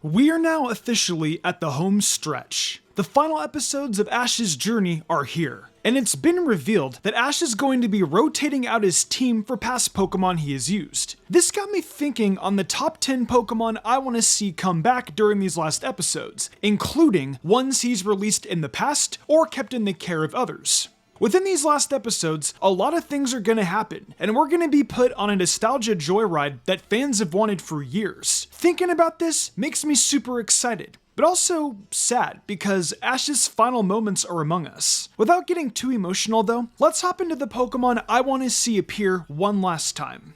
We are now officially at the home stretch. The final episodes of Ash's journey are here, and it's been revealed that Ash is going to be rotating out his team for past Pokemon he has used. This got me thinking on the top 10 Pokemon I want to see come back during these last episodes, including ones he's released in the past or kept in the care of others. Within these last episodes, a lot of things are going to happen, and we're going to be put on a nostalgia joyride that fans have wanted for years. Thinking about this makes me super excited, but also sad because Ash's final moments are among us. Without getting too emotional though, let's hop into the Pokemon I want to see appear one last time.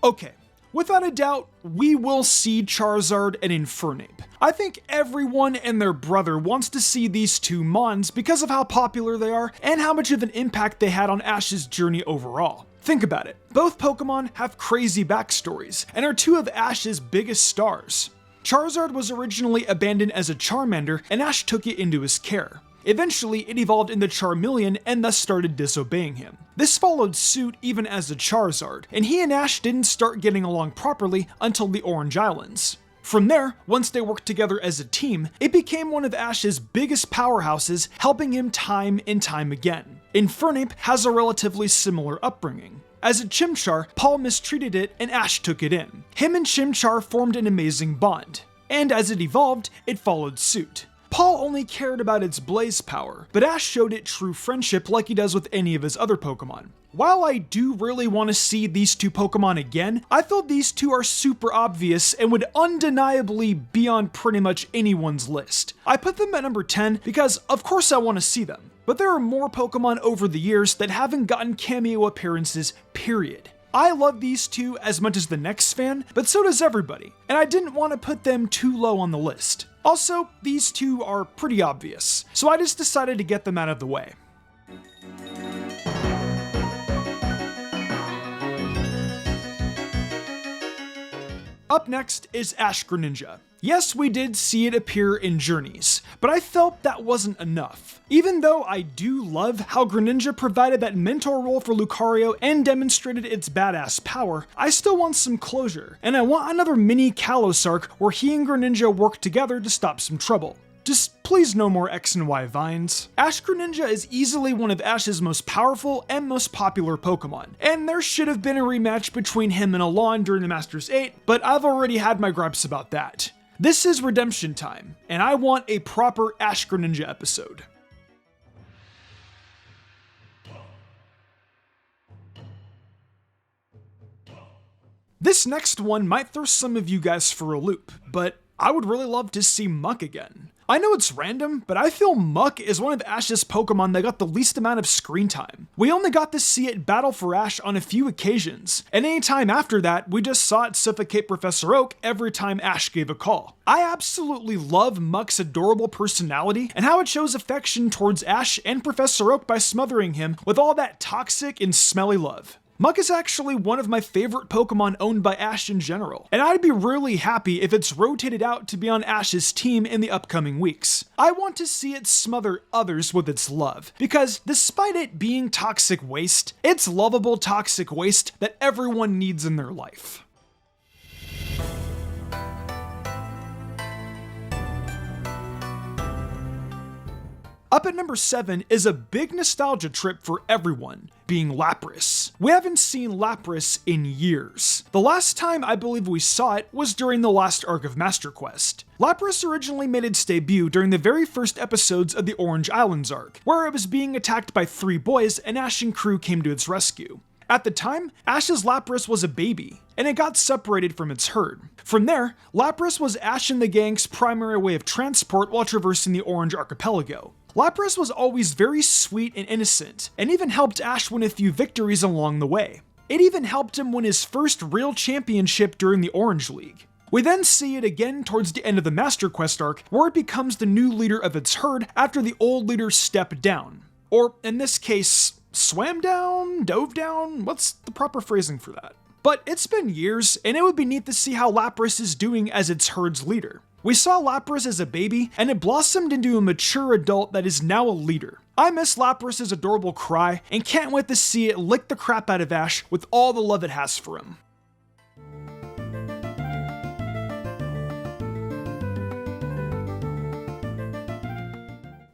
Okay. Without a doubt, we will see Charizard and Infernape. I think everyone and their brother wants to see these two Mons because of how popular they are and how much of an impact they had on Ash's journey overall. Think about it. Both Pokemon have crazy backstories and are two of Ash's biggest stars. Charizard was originally abandoned as a Charmander and Ash took it into his care. Eventually, it evolved into Charmeleon and thus started disobeying him. This followed suit even as a Charizard, and he and Ash didn't start getting along properly until the Orange Islands. From there, once they worked together as a team, it became one of Ash's biggest powerhouses, helping him time and time again. Infernape has a relatively similar upbringing. As a Chimchar, Paul mistreated it and Ash took it in. Him and Chimchar formed an amazing bond, and as it evolved, it followed suit. Paul only cared about its blaze power, but Ash showed it true friendship like he does with any of his other Pokemon. While I do really want to see these two Pokemon again, I feel these two are super obvious and would undeniably be on pretty much anyone's list. I put them at number 10 because of course I want to see them, but there are more Pokemon over the years that haven't gotten cameo appearances, period. I love these two as much as the next fan, but so does everybody, and I didn't want to put them too low on the list. Also, these two are pretty obvious, so I just decided to get them out of the way. Up next is Ash Greninja. Yes, we did see it appear in Journeys, but I felt that wasn't enough. Even though I do love how Greninja provided that mentor role for Lucario and demonstrated its badass power, I still want some closure, and I want another mini Kalos arc where he and Greninja work together to stop some trouble. Just please no more X and Y vines. Ash Greninja is easily one of Ash's most powerful and most popular Pokemon, and there should have been a rematch between him and Alon during the Masters 8, but I've already had my gripes about that. This is redemption time, and I want a proper Ash Greninja episode. This next one might throw some of you guys for a loop, but I would really love to see Muck again. I know it's random, but I feel Muck is one of Ash's Pokemon that got the least amount of screen time. We only got to see it battle for Ash on a few occasions, and any time after that, we just saw it suffocate Professor Oak every time Ash gave a call. I absolutely love Muck's adorable personality and how it shows affection towards Ash and Professor Oak by smothering him with all that toxic and smelly love. Muck is actually one of my favorite Pokemon owned by Ash in general, and I'd be really happy if it's rotated out to be on Ash's team in the upcoming weeks. I want to see it smother others with its love, because despite it being toxic waste, it's lovable toxic waste that everyone needs in their life. Up at number 7 is a big nostalgia trip for everyone, being Lapras. We haven't seen Lapras in years. The last time I believe we saw it was during the last arc of Master Quest. Lapras originally made its debut during the very first episodes of the Orange Islands arc, where it was being attacked by 3 boys and Ash and crew came to its rescue. At the time, Ash's Lapras was a baby, and it got separated from its herd. From there, Lapras was Ash and the gang's primary way of transport while traversing the Orange Archipelago. Lapras was always very sweet and innocent, and even helped Ash win a few victories along the way. It even helped him win his first real championship during the Orange League. We then see it again towards the end of the Master Quest arc, where it becomes the new leader of its herd after the old leader stepped down. Or, in this case, swam down? Dove down? What's the proper phrasing for that? But it's been years, and it would be neat to see how Lapras is doing as its herd's leader. We saw Lapras as a baby, and it blossomed into a mature adult that is now a leader. I miss Lapras' adorable cry, and can't wait to see it lick the crap out of Ash with all the love it has for him.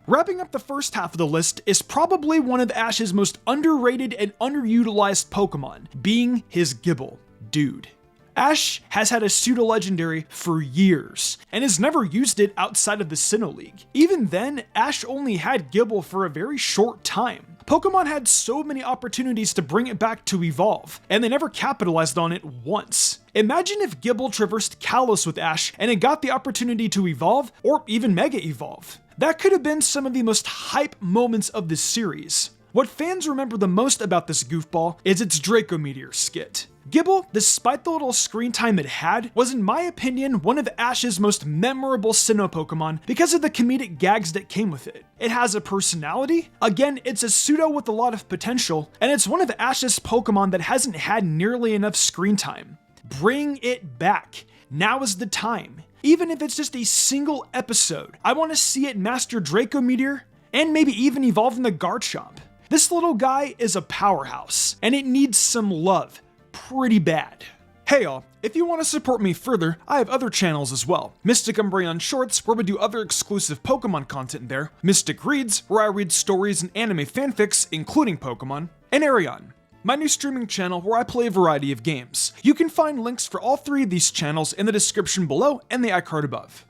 Wrapping up the first half of the list is probably one of Ash's most underrated and underutilized Pokemon, being his Gibble. Dude. Ash has had a pseudo-legendary for years, and has never used it outside of the Sinnoh League. Even then, Ash only had Gibble for a very short time. Pokemon had so many opportunities to bring it back to evolve, and they never capitalized on it once. Imagine if Gibble traversed Kalos with Ash and it got the opportunity to evolve, or even Mega Evolve. That could have been some of the most hype moments of this series. What fans remember the most about this goofball is its Draco Meteor skit. Gibble, despite the little screen time it had, was in my opinion one of Ash's most memorable Sinnoh Pokemon because of the comedic gags that came with it. It has a personality, again it's a pseudo with a lot of potential, and it's one of Ash's Pokemon that hasn't had nearly enough screen time. Bring it back. Now is the time. Even if it's just a single episode, I want to see it master Draco Meteor, and maybe even evolve in the Garchomp. This little guy is a powerhouse, and it needs some love. Pretty bad. Hey y'all, if you want to support me further, I have other channels as well. Mystic Umbreon Shorts, where we do other exclusive Pokemon content there. Mystic Reads, where I read stories and anime fanfics, including Pokemon. And Arion, my new streaming channel where I play a variety of games. You can find links for all three of these channels in the description below and the iCard above.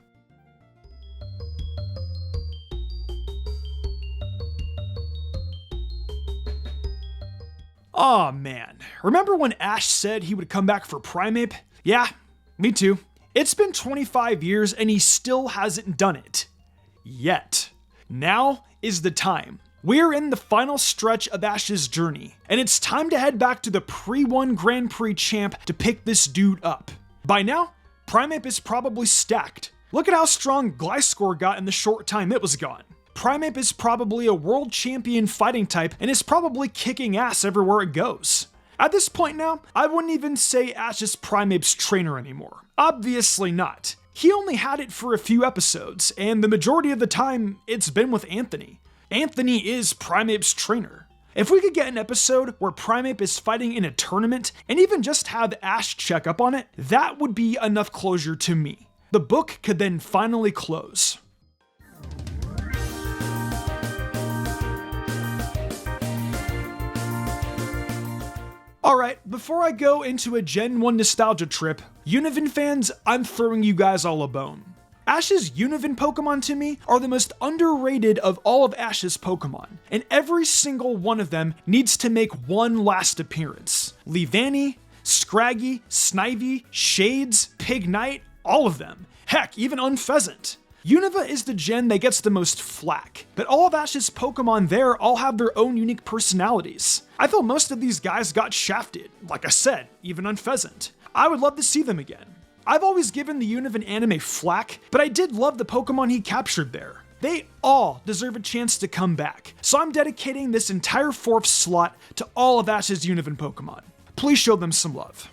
Aw man, remember when Ash said he would come back for Primeape? Yeah, me too. It's been 25 years and he still hasn't done it. Yet. Now is the time. We're in the final stretch of Ash's journey, and it's time to head back to the pre-1 Grand Prix champ to pick this dude up. By now, Primeape is probably stacked. Look at how strong Gliscor got in the short time it was gone. Primeape is probably a world champion fighting type and is probably kicking ass everywhere it goes. At this point now, I wouldn't even say Ash is Primeape's trainer anymore. Obviously not. He only had it for a few episodes, and the majority of the time, it's been with Anthony. Anthony is Primeape's trainer. If we could get an episode where Primeape is fighting in a tournament, and even just have Ash check up on it, that would be enough closure to me. The book could then finally close. Alright, before I go into a Gen 1 nostalgia trip, Univen fans, I'm throwing you guys all a bone. Ash's Univen Pokemon to me are the most underrated of all of Ash's Pokemon, and every single one of them needs to make one last appearance. Leavanny, Scraggy, Snivy, Shades, Pignite, all of them. Heck, even Unpheasant. Univa is the gen that gets the most flack, but all of Ash's Pokemon there all have their own unique personalities. I feel most of these guys got shafted, like I said, even Unpheasant. I would love to see them again. I've always given the Univen anime flack, but I did love the Pokemon he captured there. They all deserve a chance to come back, so I'm dedicating this entire 4th slot to all of Ash's Univen Pokemon. Please show them some love.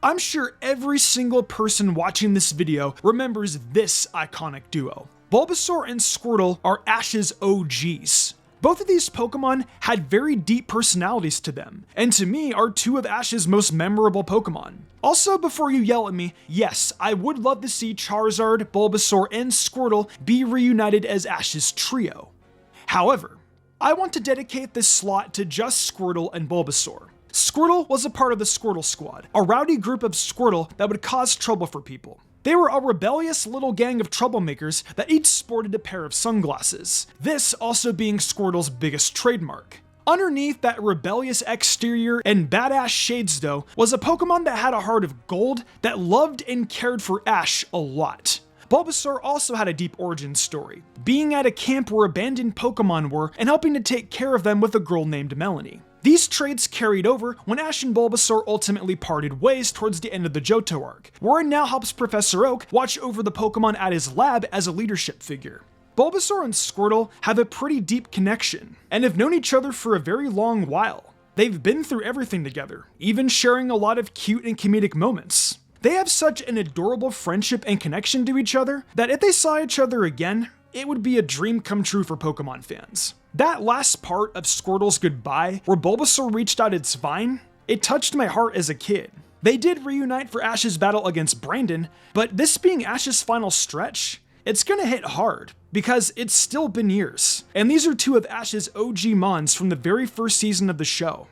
I'm sure every single person watching this video remembers this iconic duo. Bulbasaur and Squirtle are Ash's OGs. Both of these Pokemon had very deep personalities to them, and to me are two of Ash's most memorable Pokemon. Also, before you yell at me, yes, I would love to see Charizard, Bulbasaur, and Squirtle be reunited as Ash's trio. However, I want to dedicate this slot to just Squirtle and Bulbasaur. Squirtle was a part of the Squirtle Squad, a rowdy group of Squirtle that would cause trouble for people. They were a rebellious little gang of troublemakers that each sported a pair of sunglasses, this also being Squirtle's biggest trademark. Underneath that rebellious exterior and badass shades though, was a Pokemon that had a heart of gold that loved and cared for Ash a lot. Bulbasaur also had a deep origin story, being at a camp where abandoned Pokemon were and helping to take care of them with a girl named Melanie. These traits carried over when Ash and Bulbasaur ultimately parted ways towards the end of the Johto arc, where it now helps Professor Oak watch over the Pokemon at his lab as a leadership figure. Bulbasaur and Squirtle have a pretty deep connection, and have known each other for a very long while. They've been through everything together, even sharing a lot of cute and comedic moments. They have such an adorable friendship and connection to each other that if they saw each other again, it would be a dream come true for Pokemon fans. That last part of Squirtle's goodbye, where Bulbasaur reached out its vine, it touched my heart as a kid. They did reunite for Ash's battle against Brandon, but this being Ash's final stretch, it's gonna hit hard, because it's still been years, and these are two of Ash's OG Mons from the very first season of the show.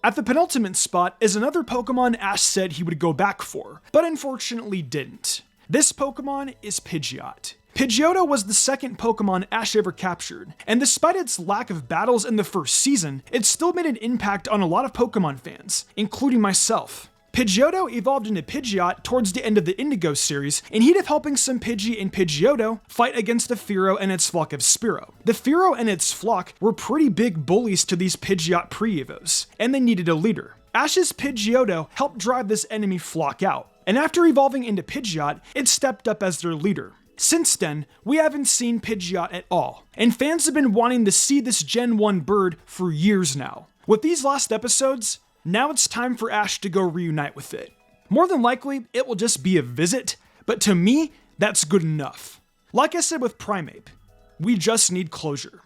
At the penultimate spot is another Pokemon Ash said he would go back for, but unfortunately didn't. This Pokemon is Pidgeot. Pidgeotto was the second Pokemon Ash ever captured, and despite its lack of battles in the first season, it still made an impact on a lot of Pokemon fans, including myself. Pidgeotto evolved into Pidgeot towards the end of the Indigo series, in heat of helping some Pidgey and Pidgeotto fight against the Fearow and its flock of Spearow. The Fearow and its flock were pretty big bullies to these Pidgeot pre-evos, and they needed a leader. Ash's Pidgeotto helped drive this enemy flock out, and after evolving into Pidgeot, it stepped up as their leader. Since then, we haven't seen Pidgeot at all, and fans have been wanting to see this Gen 1 bird for years now. With these last episodes, now it's time for Ash to go reunite with it. More than likely, it will just be a visit, but to me, that's good enough. Like I said with Primeape, we just need closure.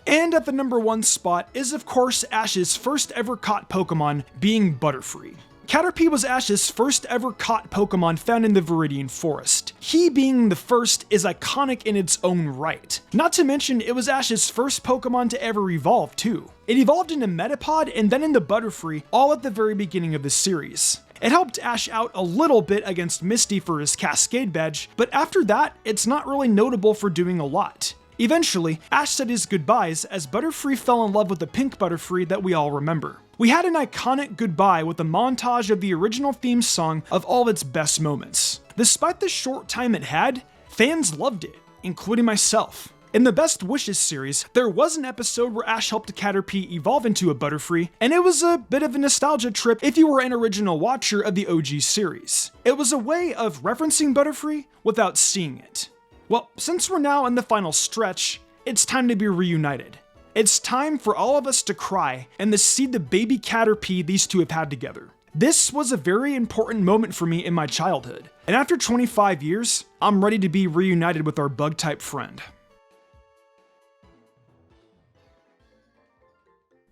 And at the number 1 spot is of course Ash's first ever caught Pokemon being Butterfree. Caterpie was Ash's first ever caught Pokemon found in the Viridian Forest. He being the first is iconic in its own right. Not to mention it was Ash's first Pokemon to ever evolve too. It evolved into Metapod and then into Butterfree all at the very beginning of the series. It helped Ash out a little bit against Misty for his Cascade badge, but after that, it's not really notable for doing a lot. Eventually, Ash said his goodbyes as Butterfree fell in love with the pink Butterfree that we all remember. We had an iconic goodbye with a montage of the original theme song of all of its best moments. Despite the short time it had, fans loved it, including myself. In the Best Wishes series, there was an episode where Ash helped a Caterpie evolve into a Butterfree, and it was a bit of a nostalgia trip if you were an original watcher of the OG series. It was a way of referencing Butterfree without seeing it. Well, since we're now in the final stretch, it's time to be reunited. It's time for all of us to cry and to see the baby Caterpie these two have had together. This was a very important moment for me in my childhood, and after 25 years, I'm ready to be reunited with our bug-type friend.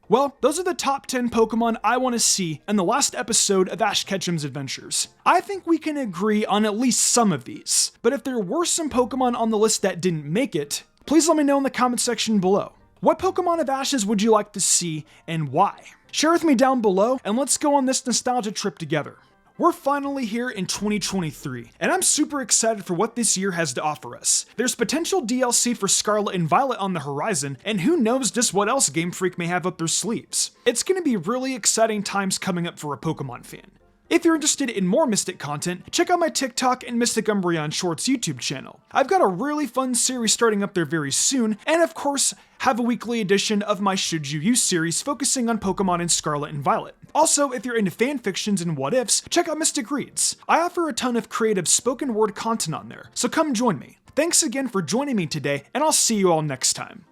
Well, those are the top 10 Pokemon I want to see in the last episode of Ash Ketchum's adventures. I think we can agree on at least some of these, but if there were some Pokemon on the list that didn't make it, please let me know in the comment section below. What Pokemon of Ash's would you like to see and why? Share with me down below and let's go on this nostalgia trip together. We're finally here in 2023, and I'm super excited for what this year has to offer us. There's potential DLC for Scarlet and Violet on the horizon, and who knows just what else Game Freak may have up their sleeves. It's gonna be really exciting times coming up for a Pokemon fan. If you're interested in more Mystic content, check out my TikTok and Mystic Umbreon Shorts YouTube channel. I've got a really fun series starting up there very soon, and of course, have a weekly edition of my Should You Use series focusing on Pokemon in Scarlet and Violet. Also, if you're into fanfictions and what ifs, check out Mystic Reads. I offer a ton of creative spoken word content on there, so come join me. Thanks again for joining me today, and I'll see you all next time.